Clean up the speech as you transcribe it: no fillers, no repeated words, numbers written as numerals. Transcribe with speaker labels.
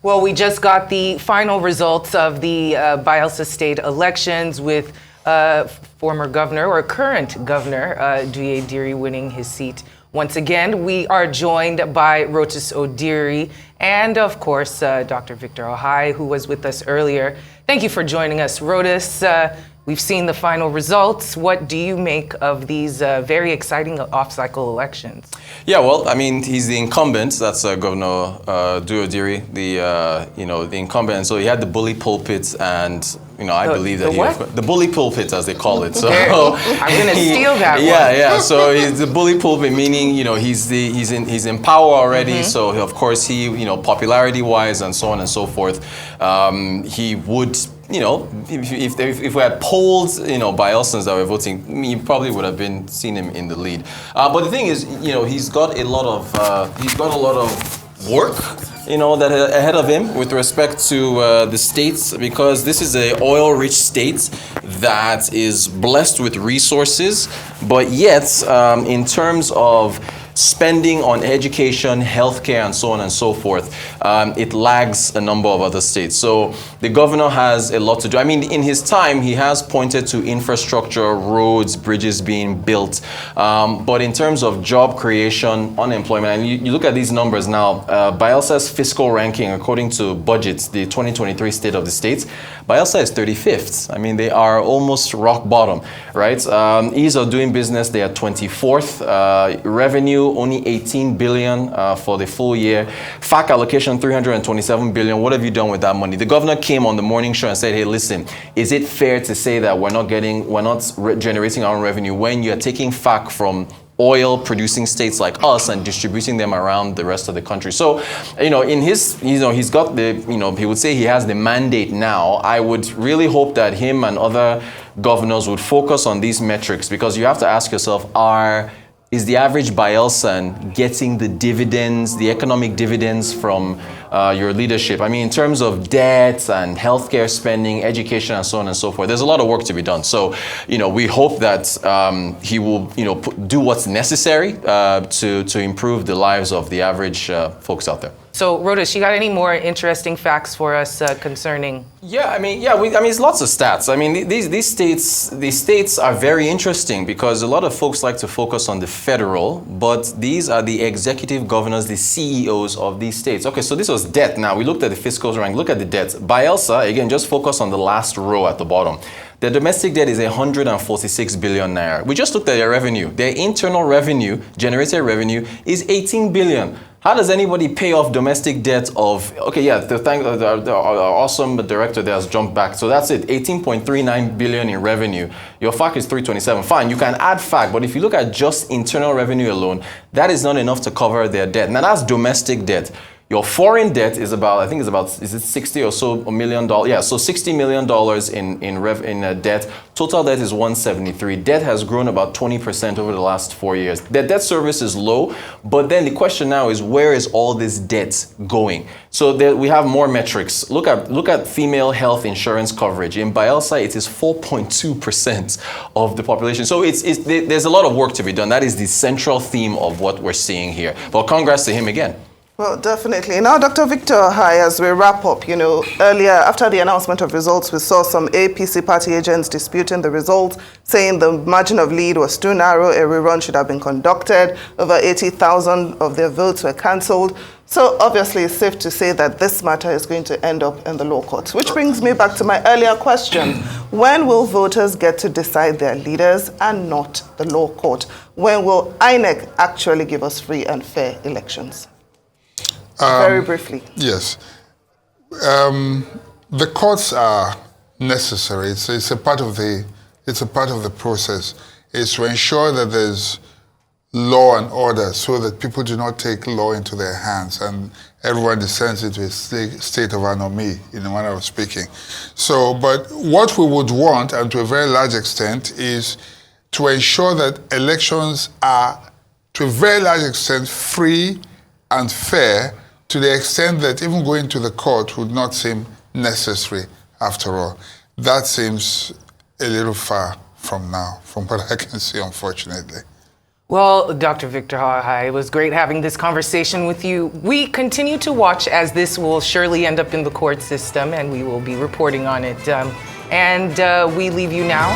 Speaker 1: Well, we just got the final results of the Bayelsa state elections with former governor or current governor Douye Diri winning his seat once again. We are joined by Rotus Diri and, of course, Dr. Victor Ohai, who was with us earlier. Thank you for joining us, Rotus. We've seen the final results. What do you make of these very exciting off-cycle elections?
Speaker 2: Yeah, well, I mean, he's the incumbent. That's Governor Douye Diri, the incumbent. So he had the bully pulpit, and I believe that the bully pulpit, as they call it. So
Speaker 1: I'm going to steal that one.
Speaker 2: Yeah. So he's the bully pulpit, meaning he's in power already. So of course he popularity-wise and so on and so forth, he would. If we had polled, Bayelsans that were voting, you probably would have seen him in the lead. But the thing is, he's got a lot of work, that ahead of him with respect to the states, because this is an oil-rich state that is blessed with resources, but yet, in terms of spending on education, healthcare, and so on and so forth, it lags a number of other states. So the governor has a lot to do. I mean, in his time, he has pointed to infrastructure, roads, bridges being built. But in terms of job creation, unemployment, and you look at these numbers now, Bayelsa's fiscal ranking, according to budgets, the 2023 State of the States, Bayelsa is 35th. I mean, they are almost rock bottom, right? Ease of doing business, they are 24th. Revenue, only 18 billion for the full year. FAC allocation, 327 billion. What have you done with that money? The governor came on the morning show and said, hey, listen, is it fair to say that we're not generating our own revenue when you're taking FAC from oil producing states like us and distributing them around the rest of the country? So, in his, he's got the, he would say he has the mandate now. I would really hope that him and other governors would focus on these metrics, because you have to ask yourself, is the average Bayelsan getting the dividends, the economic dividends from your leadership? I mean, in terms of debt and healthcare spending, education, and so on and so forth, there's a lot of work to be done. So, we hope that he will, do what's necessary to improve the lives of the average folks out there.
Speaker 1: So, Rotus, you got any more interesting facts for us concerning?
Speaker 2: Yeah, it's lots of stats. I mean, these states are very interesting because a lot of folks like to focus on the federal, but these are the executive governors, the CEOs of these states. Okay, so this was debt. Now, we looked at the fiscal rank. Look at the debt. Bayelsa, again, just focus on the last row at the bottom. Their domestic debt is 146 billion naira. We just looked at their revenue. Their internal revenue, generated revenue, is 18 billion. How does anybody pay off domestic debt of, the awesome director there has jumped back. So that's it, 18.39 billion in revenue. Your FAC is 327. Fine, you can add FAC, but if you look at just internal revenue alone, that is not enough to cover their debt. Now that's domestic debt. Your foreign debt is about, is it 60 or so million dollars? Yeah, so $60 million in debt. Total debt is 173. Debt has grown about 20% over the last 4 years. The debt service is low, but then the question now is, where is all this debt going? So we have more metrics. Look at female health insurance coverage. In Bayelsa, it is 4.2% of the population. So there's a lot of work to be done. That is the central theme of what we're seeing here. But congrats to him again.
Speaker 3: Well, definitely. Now, Dr. Victor Ohai, as we wrap up, earlier, after the announcement of results, we saw some APC party agents disputing the results, saying the margin of lead was too narrow, a rerun should have been conducted, over 80,000 of their votes were cancelled. So, obviously, it's safe to say that this matter is going to end up in the law courts, which brings me back to my earlier question. When will voters get to decide their leaders and not the law court? When will INEC actually give us free and fair elections? Very briefly.
Speaker 4: Yes. The courts are necessary. It's a part of the process. It's to ensure that there's law and order so that people do not take law into their hands and everyone descends into a state of anomie, in a manner of speaking. So, but what we would want, and to a very large extent, is to ensure that elections are, to a very large extent, free and fair, to the extent that even going to the court would not seem necessary after all. That seems a little far from now, from what I can see, unfortunately.
Speaker 1: Well, Dr. Victor Hai, it was great having this conversation with you. We continue to watch as this will surely end up in the court system, and we will be reporting on it. We leave you now